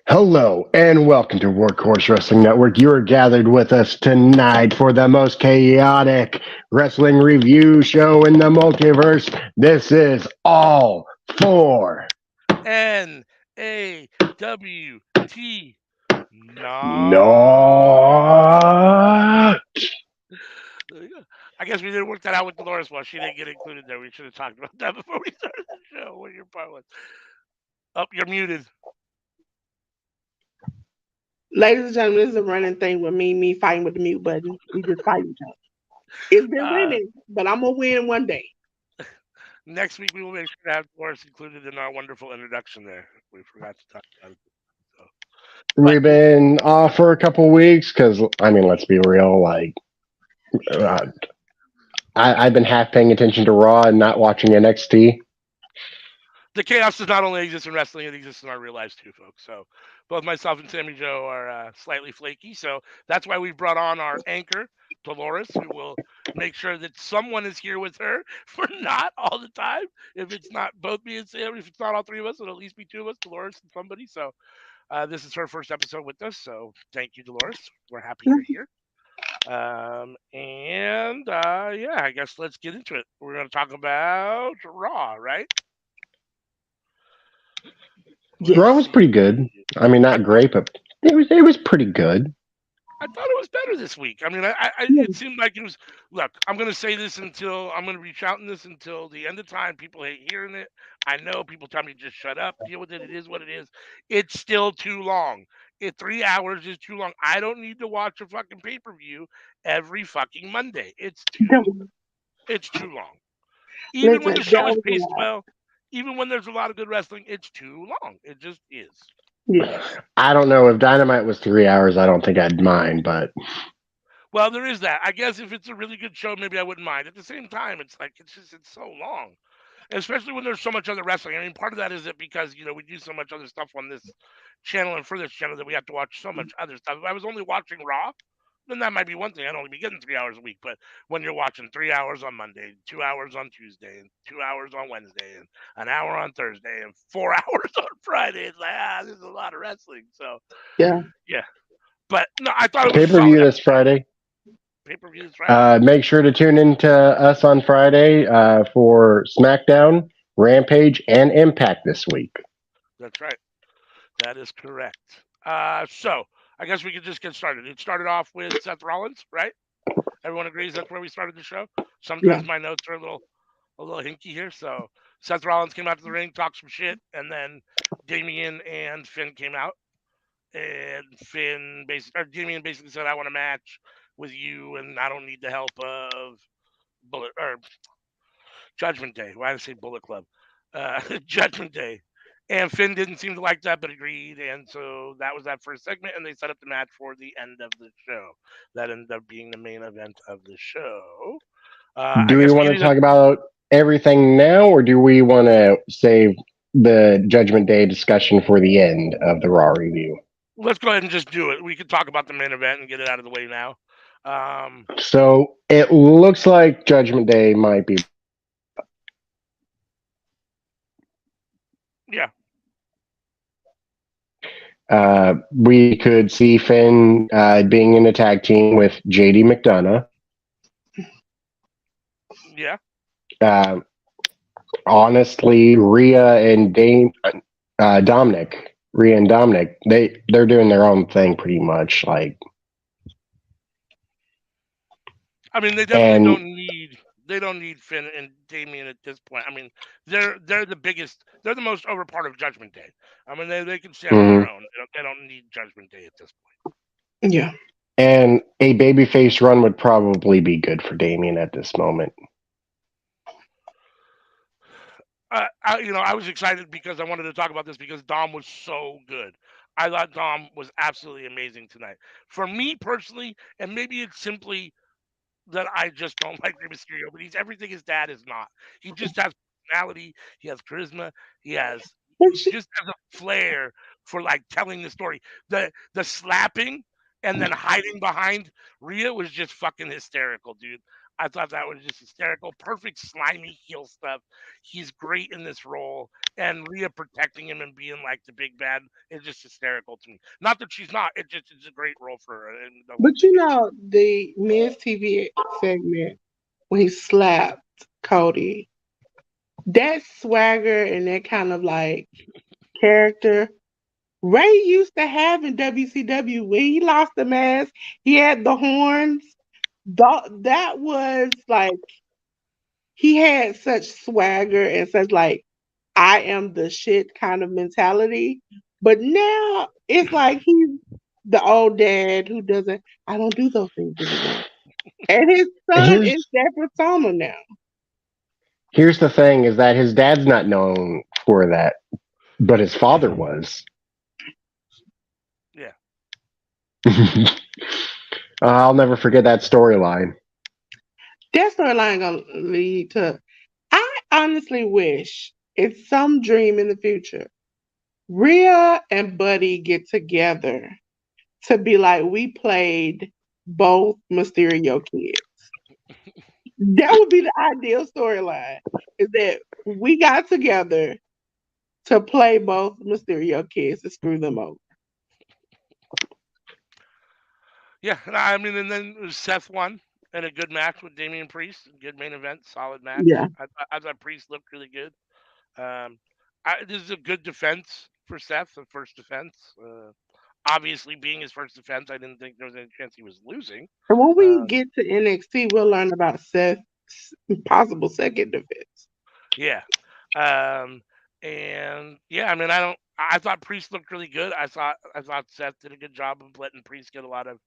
Hello and welcome to Workhorse Wrestling Network. You are gathered with us tonight for the most chaotic wrestling review show in the multiverse. This is all for NAWT. NawT. I guess we didn't work that out with Dolores while she didn't get included there. We should have talked about that before we started the show. What your part was? Oh, you're muted. Ladies and gentlemen, this is a running thing with me fighting with the mute button. We just fight each other. It's been Uh, winning, but I'm gonna win one day. Next week we will make sure to have Dolores included in our wonderful introduction there. We forgot to talk about it. So. But We've been off for a couple weeks because, let's be real. Uh, I've been half paying attention to Raw and not watching NxT. the chaos does not only exist in wrestling; it exists in our real lives too, folks. So both myself and Sammy Joe are slightly flaky. So that's why we brought on our anchor, Dolores, who will make sure that someone is here with her for not all the time. If it's not both me and Sammy, if it's not all three of us, it'll at least be two of us, Dolores and somebody. So this is her first episode with us. So thank you, Dolores. We're happy you're here. Yeah, I guess let's get into it. We're going to talk about Raw, right? Raw Yes. was pretty good. Not great, but it was pretty good. I thought it was better this week. Yeah. It seemed like it was. Look, I'm gonna say this until I'm gonna be shouting this until the end of time. People hate hearing it. I know people tell me just shut up, deal with it. It is what it is. It's still too long. 3 hours is too long. I don't need to watch a fucking pay per view every fucking Monday. It's too long. Even when Listen, the that show is was a paced lot. well, even when there's a lot of good wrestling, it's too long. It just is. Yeah. I don't know if Dynamite was 3 hours. I don't think I'd mind, but Well, there is that. I guess if it's a really good show, maybe I wouldn't mind. At the same time, it's like it's so long, and especially when there's so much other wrestling. I mean, part of that is that because we do so much other stuff on this channel and for this channel that we have to watch so much other stuff. If I was only watching Raw, then that might be one thing. I'd only be getting 3 hours a week. But when you're watching 3 hours on Monday, 2 hours on Tuesday, and 2 hours on Wednesday, and an hour on Thursday, and 4 hours on Friday, it's like there's a lot of wrestling. So Yeah. yeah, but no, I thought it was pay a per solid view this episode. Friday. Pay-per-view is Friday. Make sure to tune into us on Friday for SmackDown, Rampage, and Impact this week. That's right. That is correct. So I guess we could just get started. It started off with Seth Rollins, right? Everyone agrees that's where we started the show. Yeah. Sometimes my notes are a little hinky here. So Seth Rollins came out to the ring, talked some shit, and then Damien and Finn came out, and Damien basically said, "I want a match with you, and I don't need the help of Bullet or Judgment Day." Why did I say Bullet Club? Judgment Day. And Finn didn't seem to like that, but agreed. And so that was that first segment, and they set up the match for the end of the show. That ended up being the main event of the show. I Do we guess we want to ended up. talk about everything now, or do we want to save the Judgment Day discussion for the end of the Raw review? Let's go ahead and just do it. We could talk about the main event and get it out of the way now. So it looks like Judgment Day might be. Yeah. We could see Finn being in a tag team with JD McDonough. Yeah. Honestly, Rhea and Dominic, they're doing their own thing pretty much. I mean, they definitely don't need Finn and Damien at this point. I mean, they're the biggest, they're the most over part of Judgment Day. I mean, they can stand on their own. They don't need Judgment Day at this point. Yeah. And a babyface run would probably be good for Damien at this moment. I was excited because I wanted to talk about this because Dom was so good. I thought Dom was absolutely amazing tonight. For me personally, and maybe it's simply that I just don't like Rey Mysterio, but he's everything his dad is not. He just has personality. He has charisma. He just has a flair for like telling the story. The slapping and then hiding behind Rhea was just fucking hysterical, dude. I thought that was just hysterical. Perfect slimy heel stuff. He's great in this role, and Rhea protecting him and being like the big bad is just hysterical to me. Not that she's not. It's a great role for her. And the whole But thing. the men's TV segment when he slapped Cody, that swagger and that kind of like character Ray used to have in WCW when he lost the mask, he had the horns. That was like he had such swagger and such like I am the shit kind of mentality. But now it's like he's the old dad who doesn't I don't do those things anymore. And his son is Here's that persona now. here's the thing: is that his dad's not known for that, but his father was. Yeah. I'll never forget that storyline. That storyline gonna lead to I honestly wish it's some dream in the future. Rhea and Buddy get together to be like, we played both Mysterio kids. That would be the ideal storyline. Is that we got together to play both Mysterio kids to screw them over. Yeah, I mean, and then Seth won in a good match with Damian Priest. Good main event, solid match. Yeah. I thought Priest looked really good. Um, this is a good defense for Seth, the first defense. Obviously, being his first defense, I didn't think there was any chance he was losing. And when we Um, get to NXT, we'll learn about Seth's possible second defense. yeah, and yeah, I mean, I thought Priest looked really good. I thought Seth did a good job of letting Priest get a lot of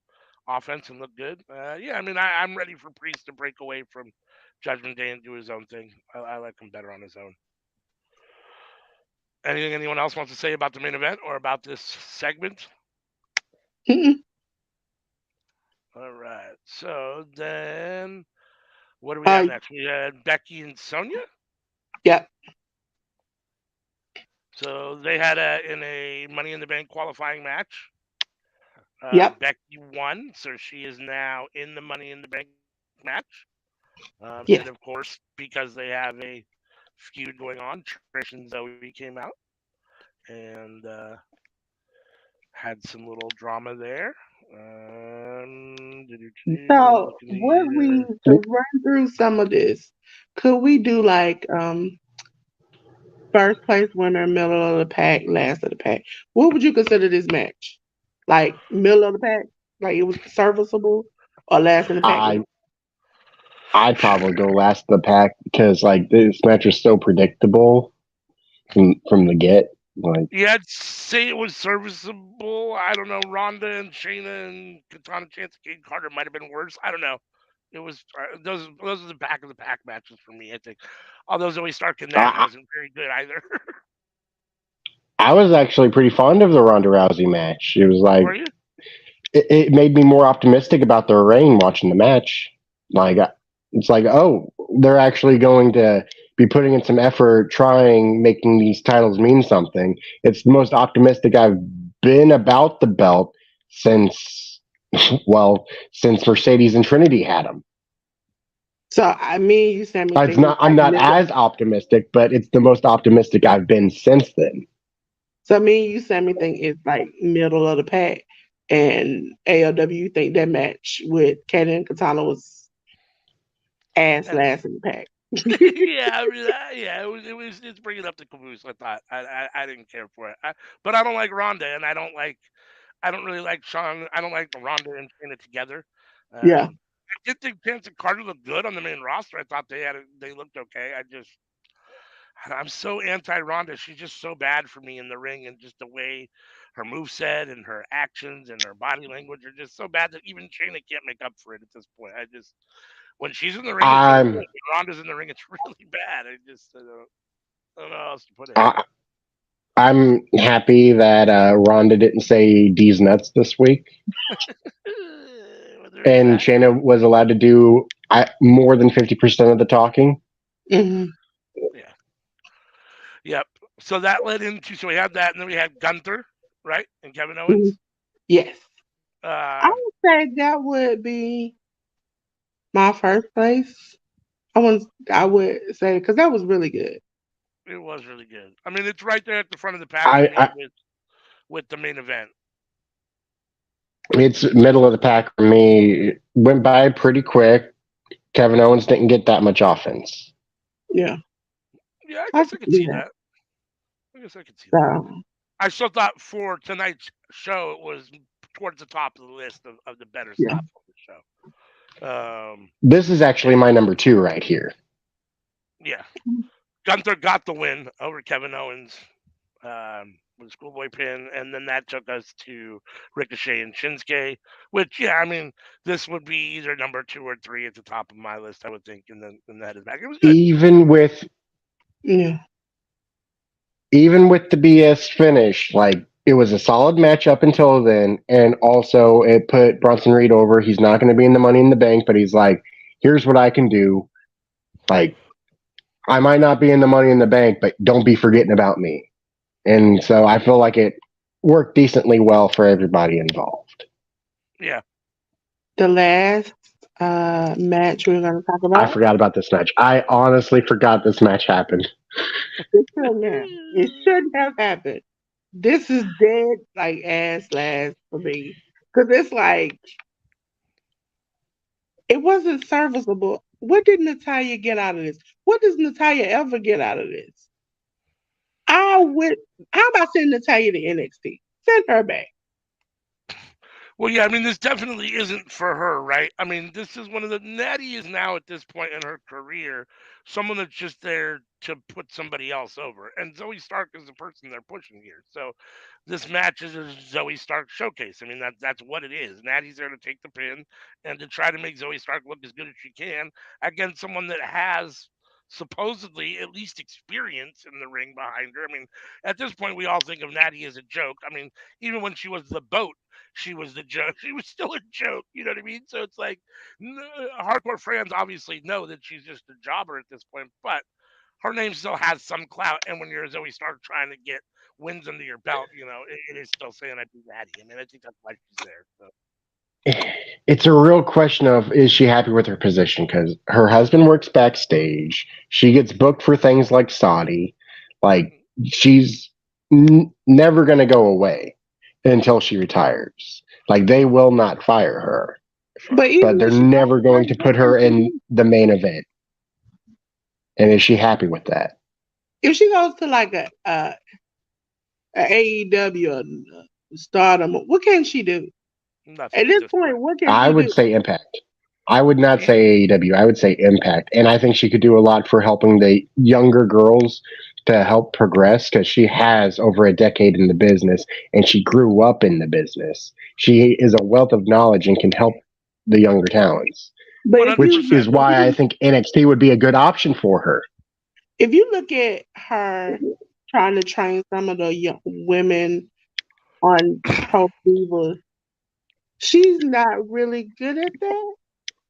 offense and look good. Yeah, I mean, I'm ready for Priest to break away from Judgment Day and do his own thing. I like him better on his own. Anything anyone else wants to say about the main event or about this segment? All right. So then, what do we have next? We had Becky and Sonya. Yep. So they had in a Money in the Bank qualifying match. Yep. Becky won, so she is now in the Money in the Bank match. Yes. And of course, because they have a feud going on, Trish and Zoe came out and had some little drama there. So what we to run through some of this, could we do like first place winner, middle of the pack, last of the pack? What would you consider this match? Like middle of the pack? Like it was serviceable or last in the pack? I'd probably go last of the pack because like this match was so predictable from the get. Like, yeah, I'd say it was serviceable. I don't know. Ronda and Shayna and Katana Chance and Kate Carter might have been worse. I don't know. It was those are the back of the pack matches for me. I think. Although Zoe Stark in that wasn't very good either. I was actually pretty fond of the Ronda Rousey match. It was like Were you? It made me more optimistic about their reign watching the match. Like it's like, oh, they're actually going to be putting in some effort trying making these titles mean something. It's the most optimistic I've been about the belt since since Mercedes and Trinity had them. So I mean, you said me. I'm not as optimistic, but it's the most optimistic I've been since then. So me and you said me think it's like middle of the pack, and ALW think that match with Kaden and Katana was ass last in the pack. Yeah, I mean, it's bringing up the caboose. I thought I didn't care for it, but I don't like Ronda, and I don't really like Sean. I don't like Ronda and Shayna together. Yeah. I did think Chance and Carter looked good on the main roster. I thought they looked okay. I'm so anti Ronda. She's just so bad for me in the ring, and just the way her moveset and her actions and her body language are just so bad that even Shayna can't make up for it at this point. When she's in the ring, it's really good. When Ronda's in the ring, it's really bad. I don't know how else to put it. I'm happy that Ronda didn't say D's nuts this week. And Shayna was allowed to do more than 50% of the talking. Mm-hmm. Yeah. Yep. So that led into, so we had that, and then we had Gunther, right? And Kevin Owens. Mm-hmm. Yes. I would say that would be My first place, I would say, because that was really good. It was really good. I mean, it's right there at the front of the pack for I, me I with the main event. it's middle of the pack for me. Went by pretty quick. Kevin Owens didn't get that much offense. Yeah, Yeah, I I guess I could could see see that. that. I guess I could see that. So, I still thought for tonight's show it was towards the top of the list of the better yeah. stuff on the show. This is actually my number 2 right here. Yeah, Gunther got the win over Kevin Owens with a schoolboy pin, and then that took us to Ricochet and Shinsuke. Which, yeah, I mean, this would be either number 2 or 3 at the top of my list, I would think, and then that is back. It was good. Even with Yeah. the BS finish, like it was a solid match up until then, and also it put Bronson Reed over. He's not going to be in the Money in the Bank, but he's like, here's what I can do. Like, I might not be in the Money in the Bank, but don't be forgetting about me. And so I feel like it worked decently well for everybody involved. Yeah. The last match we're going to talk I about. forgot about this match. I honestly forgot this match happened. It shouldn't have happened. This is dead like ass last for me. Because it's like, it wasn't serviceable. What did Natalia get out of this? What does Natalia ever get out of this? How about sending Natalia to NXT? Send her back. Well, yeah, I mean, this definitely isn't for her, right? I mean, this is one of the Natty is now at this point in her career, someone that's just there to put somebody else over. And Zoe Stark is the person they're pushing here. So this match is a Zoe Stark showcase. I mean, that's what it is. Natty's there to take the pin and to try to make Zoe Stark look as good as she can against someone that has supposedly at least experience in the ring behind her. I mean, at this point, we all think of Natty as a joke. I mean, even when she was the boat, she was the joke. She was still a joke. You know what I mean? So it's like hardcore fans obviously know that she's just a jobber at this point, but her name still has some clout. And when you're Zoe Stark trying to get wins under your belt, it is still saying I do Natty. I mean, I think that's why she's there. So. It's a real question of, is she happy with her position? Because her husband works backstage. She gets booked for things like Saudi. Like, she's never going to go away until she retires. Like, they will not fire her. But they're never going to put her in the main event. And is she happy with that? If she goes to like a AEW or Stardom, what can she do? Nothing at this point, what can I she would do? say Impact. I would not say AEW. I would say Impact. And I think she could do a lot for helping the younger girls to help progress, because she has over a decade in the business and she grew up in the business. She is a wealth of knowledge and can help the younger talents, which is why I think NXT would be a good option for her. If you look at her trying to train some of the young women on Pro Divas, she's not really good at that.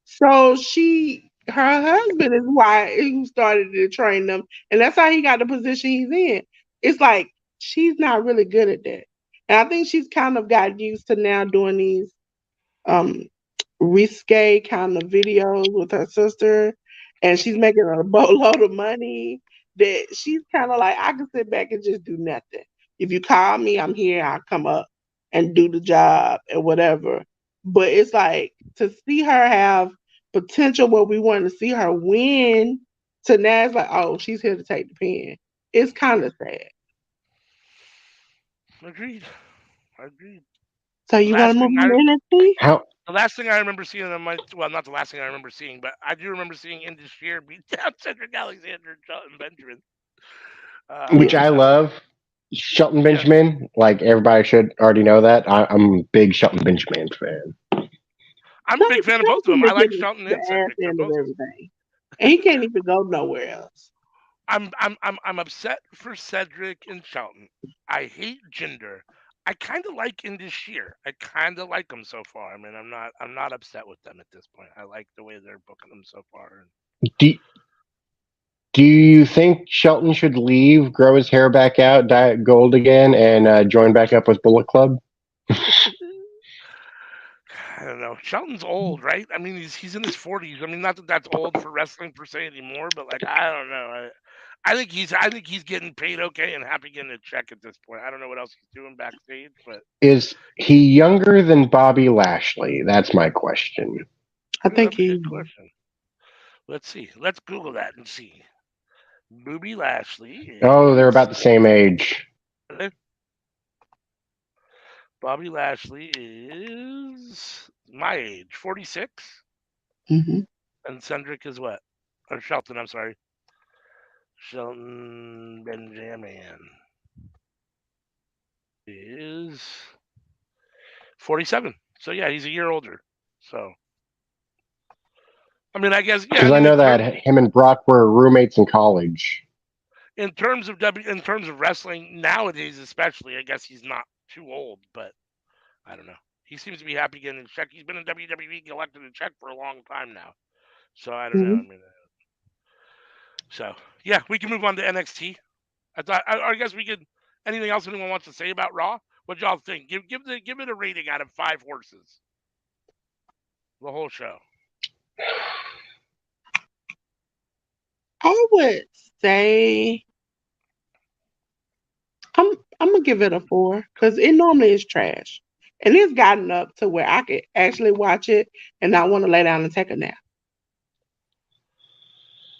So her husband is who started to train them, and that's how he got the position he's in. It's like she's not really good at that, and I think she's kind of got used to now doing these risque kind of videos with her sister, and she's making a boatload of money. That she's kind of like, I can sit back and just do nothing. If you call me, I'm here. I'll come up and do the job and whatever. But it's like, to see her have potential where we want to see her win, to now it's like, oh, she's here to take the pin. It's kind of sad. Agreed. So you want to move on to NXT? The last thing I remember seeing on not the last thing I remember seeing, but I do remember seeing Indus Sher beat down Cedric Alexander and Shelton Benjamin. Which I love. Shelton Benjamin, like everybody should already know that. I'm a big Shelton Benjamin fan. I'm a big fan of both of them. I like Shelton and Cedric. And he can't even go nowhere else. I'm upset for Cedric and Shelton. I hate Jinder. I kind of like Indus Sher. I kind of like them so far. I mean, I'm not upset with them at this point. I like the way they're booking them so far. Do you think Shelton should leave, grow his hair back out, dye it gold again, and join back up with Bullet Club? I don't know. Shelton's old, right? I mean, he's in his 40s. I mean, not that that's old for wrestling per se anymore, but like I don't know. I think he's getting paid okay and happy getting a check at this point. I don't know what else he's doing backstage, but Is he younger than Bobby Lashley? That's my question. I ooh, think that's a he. good question. Let's see. Let's Google that and see. Booby Lashley Oh, they're is about the same age. Bobby Lashley is my age, 46, Hmm. and Cendric is what? Or Shelton, I'm sorry. Shelton Benjamin is 47. So yeah, he's a year older. So I mean, I guess yeah. I Because I mean, know that him and Brock were roommates in college. in terms of wrestling nowadays, especially, I guess he's not too old. But I don't know. He seems to be happy getting a check. He's been in WWE collecting a check for a long time now. So I don't know. I Hmm. mean, so yeah, we can move on to NXT. I guess we could. Anything else anyone wants to say about Raw? What y'all think? Give it a rating out of 5 horses. The whole show. I would say I'm I'm gonna give it a 4 because it normally is trash, and it's gotten up to where I could actually watch it and not want to lay down and take a nap.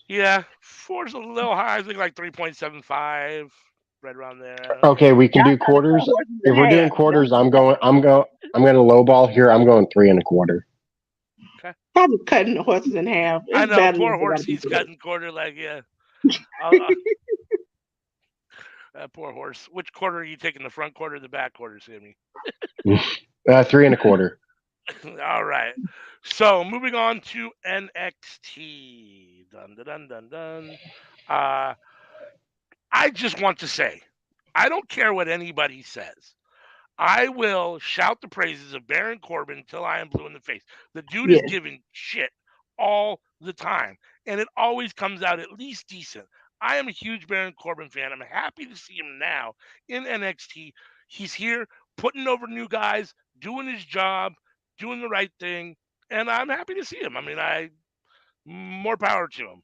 Yeah, 4's a little high. I think like 3.75, right around there. I don't know. Okay, we can Y'all do trying to cut quarters. horses If in we're doing half. quarters, That's I'm going to lowball here. I'm going 3 1/4. Okay. probably cutting the horses in half. I It's know, bad enough poor they horse. gotta be He's good. cutting quarter leg. Yeah, I'll, poor horse. Which quarter are you taking? The front quarter or the back quarter, Sammy? 3 1/4. All right. So moving on to NXT. Dun dun dun dun dun. Uh, I just want to say, I don't care what anybody says. I will shout the praises of Baron Corbin until I am blue in the face. The dude is Yeah. giving shit all the time, and it always comes out at least decent. I am a huge Baron Corbin fan. I'm happy to see him now in NXT. He's here putting over new guys, doing his job, doing the right thing, and I'm happy to see him. I mean, I more power to him.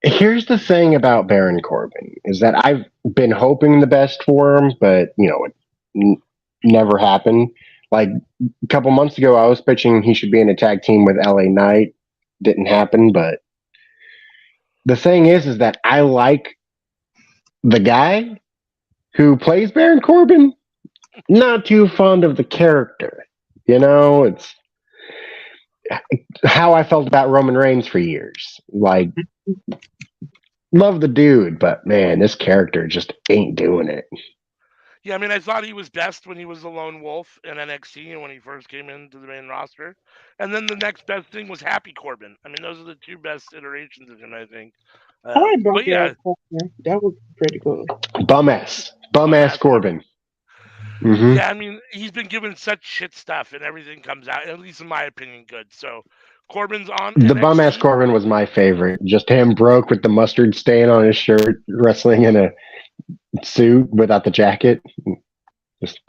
Here's the thing about Baron Corbin is that I've been hoping the best for him, but it never happened. Like a couple months ago, I was pitching he should be in a tag team with LA Knight. Didn't happen, but the thing is that I like the guy who plays Baron Corbin. Not too fond of the character. It's how I felt about Roman Reigns for years. Like, love the dude, but man, this character just ain't doing it. Yeah, I mean, I thought he was best when he was the lone wolf in NXT and when he first came into the main roster. And then the next best thing was Happy Corbin. I mean, those are the two best iterations of him, I think. I like But Brock yeah, Lesnar. That was pretty cool. Bum ass dumbass Corbin. hmm Yeah, I mean, he's been given such shit stuff and everything comes out, at least in my opinion, good. So Corbin's on The bum ass NXT. Corbin was my favorite. Just him broke with the mustard stain on his shirt, wrestling in a suit without the jacket. Just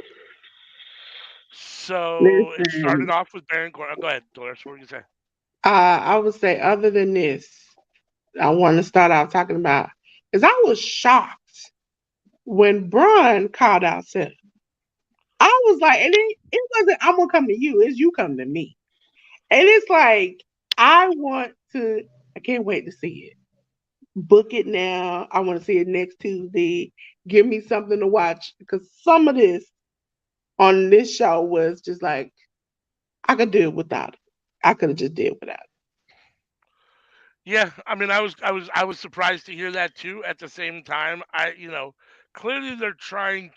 So it started Listen, off with Baron Corbin. Go ahead, Doris. What were you say? I would say other than this, I want to start out talking about is I was shocked when Braun called out Seth. I was like, and it wasn't I'm gonna come to you, it's you come to me. And it's like I can't wait to see it. Book it now. I want to see it next Tuesday. Give me something to watch because some of this on this show was just like I could do it without it. I could have just did without it. Yeah, I mean, I was surprised to hear that too. At the same time, clearly they're trying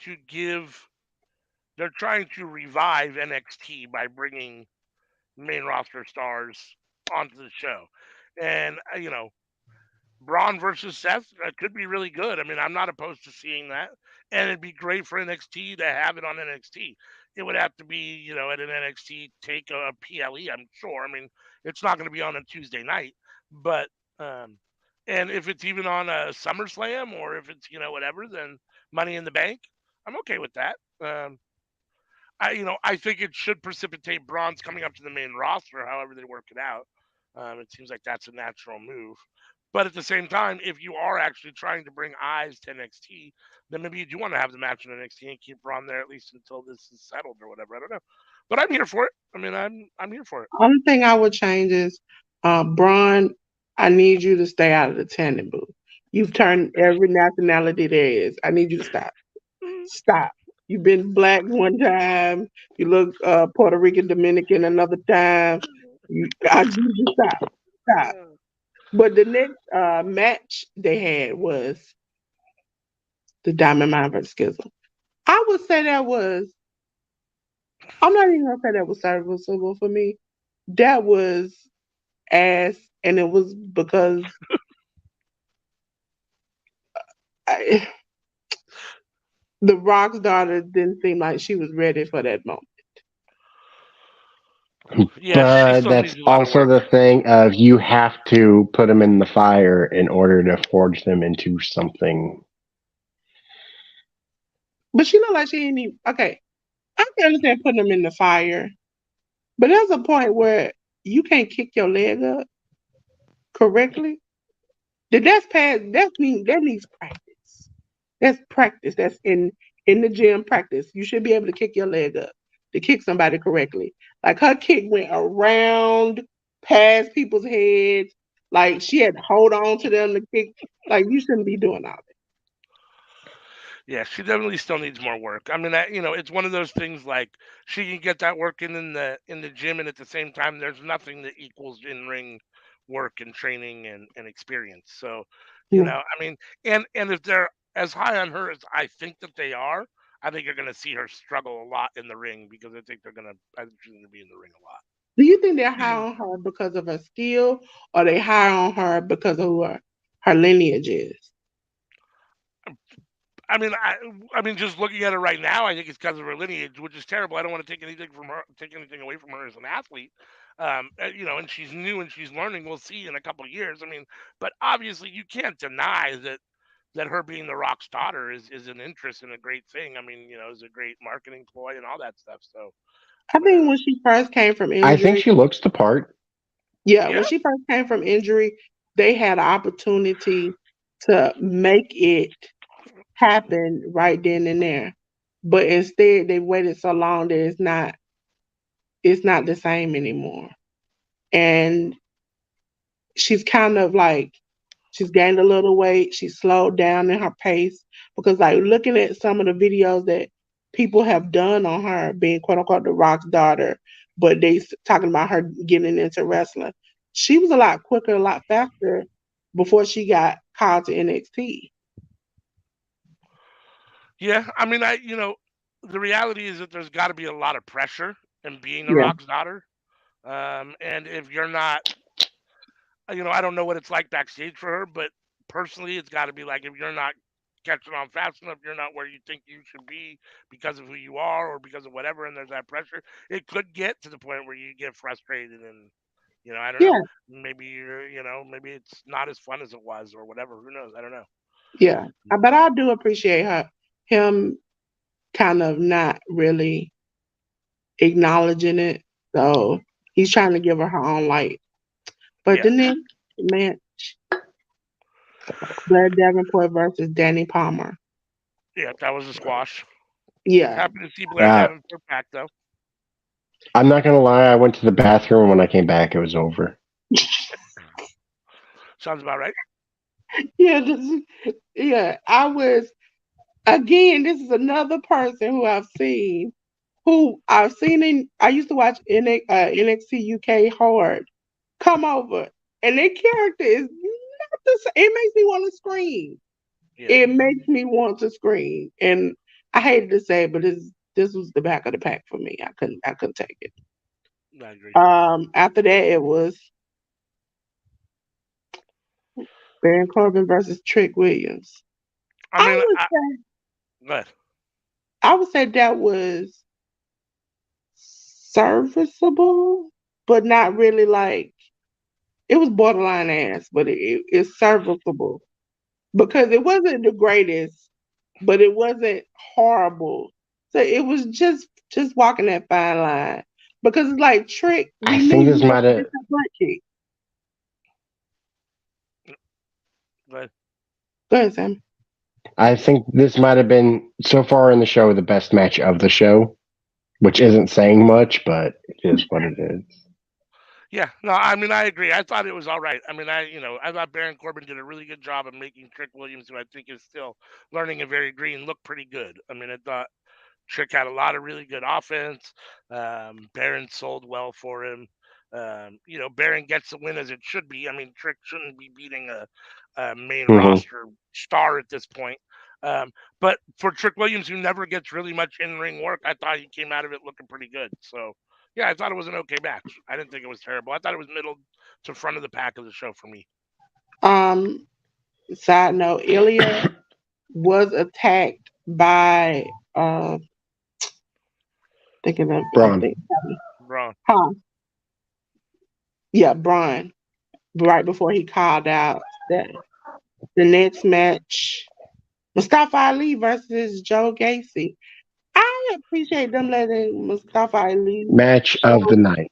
to revive NXT by bringing main roster stars onto the show, and Braun versus Seth could be really good. I mean, I'm not opposed to seeing that, and it'd be great for NXT to have it on NXT. It would have to be, at an NXT take a PLE. I'm sure. I mean, it's not going to be on a Tuesday night, but um, and if it's even on a SummerSlam or if it's whatever, then Money in the Bank, I'm okay with that. I think it should precipitate Braun's coming up to the main roster, however they work it out. It seems like that's a natural move. But at the same time, if you are actually trying to bring eyes to NXT, then maybe you do want to have the match in NXT and keep Braun there at least until this is settled or whatever. I don't know, but I'm here for it. I mean, I'm here for it. Only thing I would change is, Braun, I need you to stay out of the tanning booth. You've turned every nationality there is. I need you to stop. Stop. You've been black one time. You look Puerto Rican, Dominican another time. I need you to stop. Stop. But the next match they had was the Diamond Mine versus Schism. I would say that was. I'm not even gonna say that was serviceable for me. That was ass, and it was because I, the Rock's daughter didn't seem like she was ready for that moment. Yeah, she But still that's needs a lot of also work. the thing of you have to put them in the fire in order to forge them into something. But she looked like she didn't even. Okay, I can understand putting them in the fire, but there's a point where you can't kick your leg up correctly. That's past. That needs practice. That's practice. That's in the gym practice. You should be able to kick your leg up to kick somebody correctly. Like her kick went around, past people's heads. Like she had to hold on to them to kick. Like you shouldn't be doing all that. Yeah, she definitely still needs more work. I mean, it's one of those things like she can get that work in the gym, and at the same time, there's nothing that equals in ring work and training and experience. So, No. I mean, and if they're as high on her as I think that they are, I think you're going to see her struggle a lot in the ring because I think she's going to be in the ring a lot. Do you think they're high on her because of her skill, or they high on her because of who her lineage is? I mean, just looking at it right now, I think it's because of her lineage, which is terrible. I don't want to take anything from her, take anything away from her as an athlete. And she's new and she's learning. We'll see in a couple of years. I mean, but obviously, you can't deny that her being the Rock's daughter is an interest and a great thing. I mean, is a great marketing ploy and all that stuff. So, I I mean, think when she first came from I think injury, she looks the part. yeah, yeah, when she first came from injury, they had an opportunity to make it happen right then and there. But instead they waited so long that it's not the same anymore. And she's kind of like she's gained a little weight, she's slowed down in her pace because like looking at some of the videos that people have done on her being quote unquote the Rock's daughter, but talking about her getting into wrestling. She was a lot quicker, a lot faster before she got called to NXT. yeah. I mean, the reality is that there's got to be a lot of pressure in being the Yeah. Rock's daughter. And if you're not, I don't know what it's like backstage for her, but personally, it's got to be like if you're not catching on fast enough, you're not where you think you should be because of who you are or because of whatever, and there's that pressure. It could get to the point where you get frustrated and, I don't know. Yeah. Maybe maybe it's not as fun as it was or whatever. Who knows? I don't know. Yeah. But But I do appreciate him kind of not really acknowledging it. So he's trying to give her own light. But yeah, the next match, Blair Davenport versus Danny Palmer. yeah, that was a squash. Yeah. Happy to see Blair Uh, Davenport back though. I'm not gonna lie. I went to the bathroom, and when I came back, it was over. Sounds about right. Yeah, yeah. I was again, this is another person who I've seen in I used to watch NXT UK Hard come over. And their character is not the same. It makes me want to scream. Yeah, It makes me want to scream. And I hate to say it, but this was the back of the pack for me. I couldn't take it. I agree. After that it was Baron Corbin versus Trick Williams. I I mean, would say but I would say that was serviceable, but not really like it was borderline ass, but it's serviceable because it wasn't the greatest, but it wasn't horrible. So it was just just walking that fine line. Because it's like Trick, we I knew think you this had might to have. get that butt kick. But Go ahead, Sam. I think this might have been so far in the show the best match of the show, which isn't saying much, but it is what it is. yeah, no, I mean I agree. I thought it was all right. I mean I thought Baron Corbin did a really good job of making Trick Williams, who I think is still learning and very green, look pretty good. I mean I thought Trick had a lot of really good offense. Baron sold well for him. Baron gets the win as it should be. I mean, Trick shouldn't be beating a main roster star at this point. But for Trick Williams, who never gets really much in-ring work, I thought he came out of it looking pretty good. So, yeah, I thought it was an okay match. I didn't think it was terrible. I thought it was middle to front of the pack of the show for me. Side note, Ilya was attacked by thinking of Braun. Braun. Huh. Yeah, Braun. Right before he called out that the next match, Mustafa Ali versus Joe Gacy. I appreciate them letting Mustafa Ali Match of the night.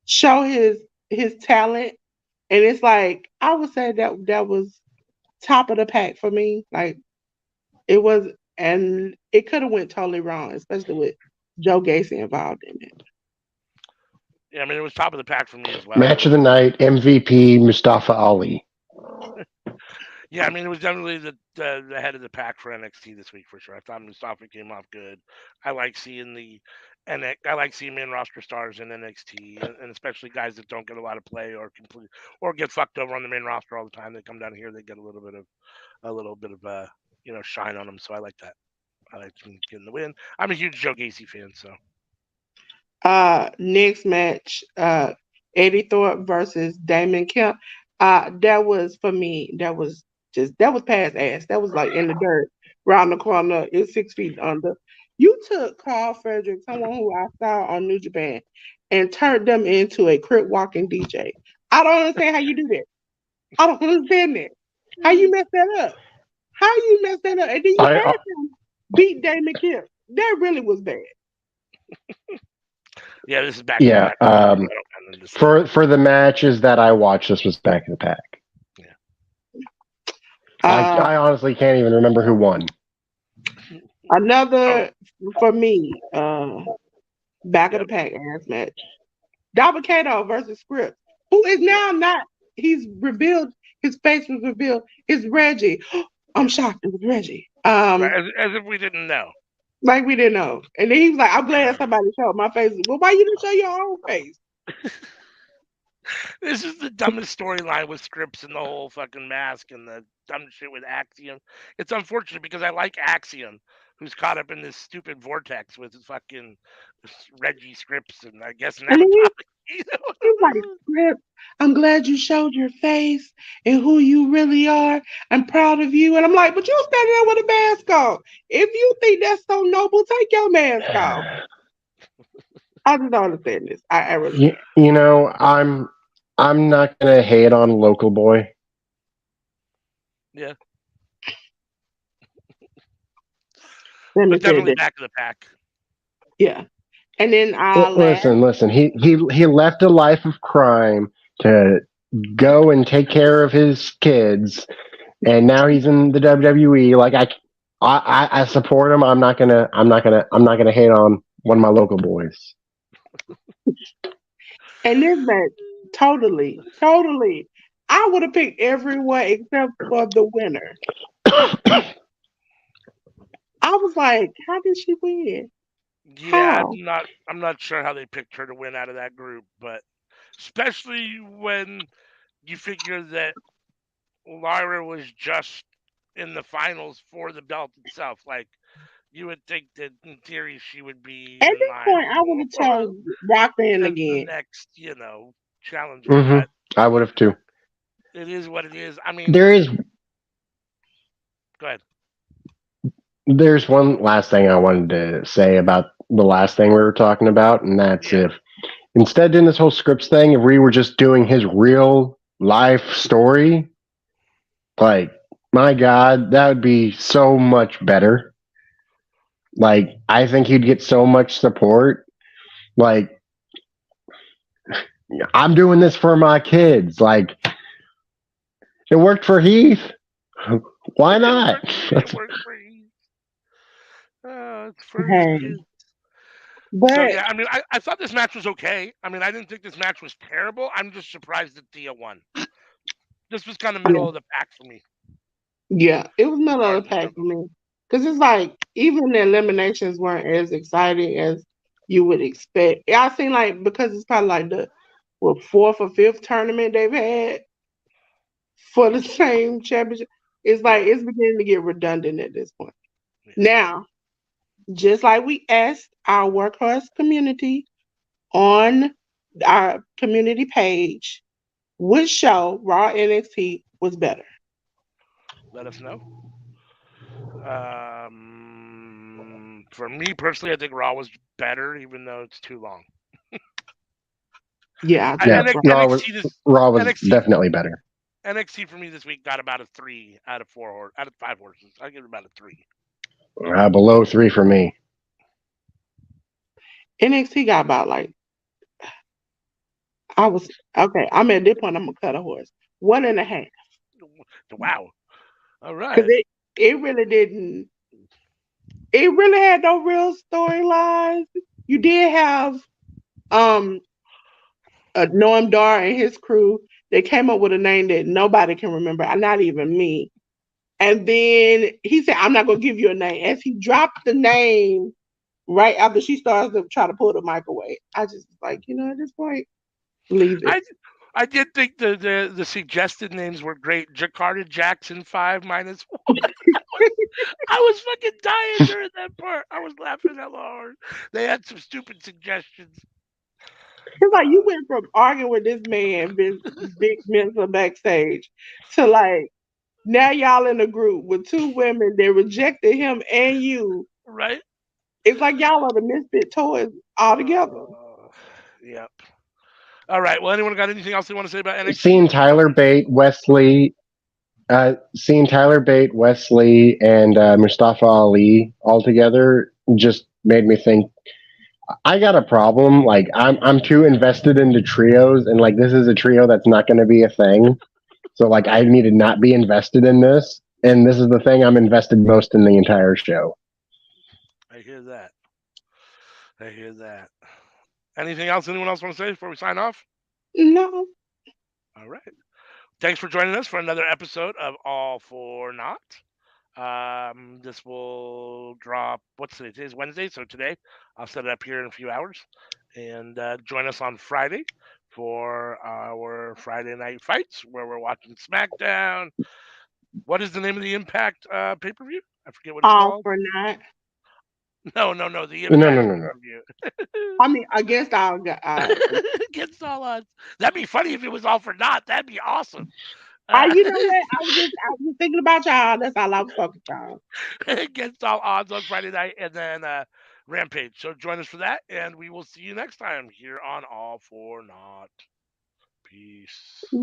show his talent, and it's like I would say that was top of the pack for me. Like it was, and it could have went totally wrong, especially with Joe Gacy involved in it. Yeah, I mean, it was top of the pack for me as well. Match of the night, MVP Mustafa Ali. Yeah, I mean, it was definitely the head of the pack for NxT this week for sure. I thought Mustafa came off good. I like seeing main roster stars in NxT, and especially guys that don't get a lot of play or get fucked over on the main roster all the time. They come down here, they get a little bit of shine on them. So I like that. I like getting the win. I'm a huge Joe Gacy fan, so. Next match, Eddie Thorpe versus Damon Kemp. That was for me. That was past ass. That was like in the dirt, round the corner. It's 6 feet under. You took Carl Frederick, someone who I saw on New Japan, and turned them into a crip walking DJ. I don't understand how you do that. I don't understand that. How you mess that up? How you mess that up? And then you had him beat Damon Kemp. That really was bad. Yeah, this is back. Yeah, for the matches that I watched, this was back in the pack. Yeah. I honestly can't even remember who won. Another for me, back of the pack ass match. Dabba-Kato versus Scripps, who is now not. He's revealed. His face was revealed. It's Reggie. I'm shocked. It was Reggie. As if we didn't know. Like we didn't know. And then he was like, I'm glad somebody showed my face. Well, why you didn't show your own face? This is the dumbest storyline with Scripps and the whole fucking mask and the dumb shit with Axiom. It's unfortunate because I like Axiom, who's caught up in this stupid vortex with his fucking Reggie Scripps and I guess now. He's like, Scripps, I'm glad you showed your face and who you really are. I'm proud of you. And I'm like, but you standing there with a mask on. If you think that's so noble, take your mask off. I just don't understand this. I really you know, I'm not gonna hate on Local Boy. Yeah. But definitely back of the pack. Yeah. And then listen. He left a life of crime to go and take care of his kids, and now he's in the WWE. Like I support him. I'm not gonna hate on one of my local boys. And this match, totally. I would have picked everyone except for the winner. I was like, how did she win? Yeah, I'm not sure how they picked her to win out of that group, but especially when you figure that Lyra was just in the finals for the belt itself. Like you would think that in theory she would be at this point. I would have chose Roxanne again. The next, challenger. Mm-hmm. I would have too. It is what it is. I mean, there is. Go ahead. There's one last thing I wanted to say about the last thing we were talking about, and that's if instead of doing this whole Scripps thing, if we were just doing his real life story, like, my God, that would be so much better. Like, I think he'd get so much support. Like, I'm doing this for my kids. Like, it worked for Heath. Why not? It worked for you. It's for his Hey, kids. So but yeah, I mean, I thought this match was okay. I mean, I didn't think this match was terrible. I'm just surprised that Thea won. This was kind of middle of the pack for me. yeah, it was middle Part of of the the show. pack for me because it's like even the eliminations weren't as exciting as you would expect. I think like because it's probably like the fourth or fifth tournament they've had for the same championship. It's like Yeah. it's beginning to get redundant at this point. Yeah. Now, just like we asked our workhorse community on our community page, which show Raw NXT was better? Let us know. For me personally, I think Raw was better, even though it's too long. Yeah, I Yeah, think Raw. Raw was NXT definitely better. NXT for me this week got about a 3 out of 4 out of 5 horses. I give it about a 3. Below 3 for me. NXT got about like I was okay. I'm at this point. I'm gonna cut a horse 1.5 Wow. All because right. it really didn't. It really had no real storylines. You did have um Noam Dar and his crew. They came up with a name that nobody can remember, not even me. And then he said, "I'm not gonna give you a name." As he dropped the name right after she starts to try to pull the mic away, I just like at this point, leave it. I I did think the suggested names were great. Jakarta Jackson 5 minus 1. I was fucking dying during that part. I was laughing hella hard. They had some stupid suggestions. It's like you Uh, went from arguing with this man, Big Mensa backstage, to like now y'all in a group with two women that rejected him and you. right? It's like y'all are the misfit toys all together. Uh, yep. All right. Well, anyone got anything else they want to say about NXT Seeing before we Tyler close it? Bate, Wesley, and Mustafa Ali all together just made me think I got a problem. Like I'm too invested into trios, and like this is a trio that's not going to be a thing. So like I Right. need to not be invested in this, and this is the thing I'm invested most in the entire show. I hear that. I hear that. Anything else anyone else want to say before we sign off? No, All right. Thanks for joining us for another episode of All for Naught. This will drop. What's today? Today's Wednesday, so today I'll set it up here in a few hours, and join us on Friday for our Friday night fights where we're watching SmackDown. What is the name of the Impact pay per view? I forget what it's all called. for naught. No, the No, no, Impact no, pay no. per view. I mean, against all. Against all odds. That'd be funny if it was all for naught. That'd be awesome. You know what? I was thinking about y'all. That's all I was focused on. Against all odds on Friday night, and then Rampage. So join us for that, and we will see you next time here on All for Naught. Peace.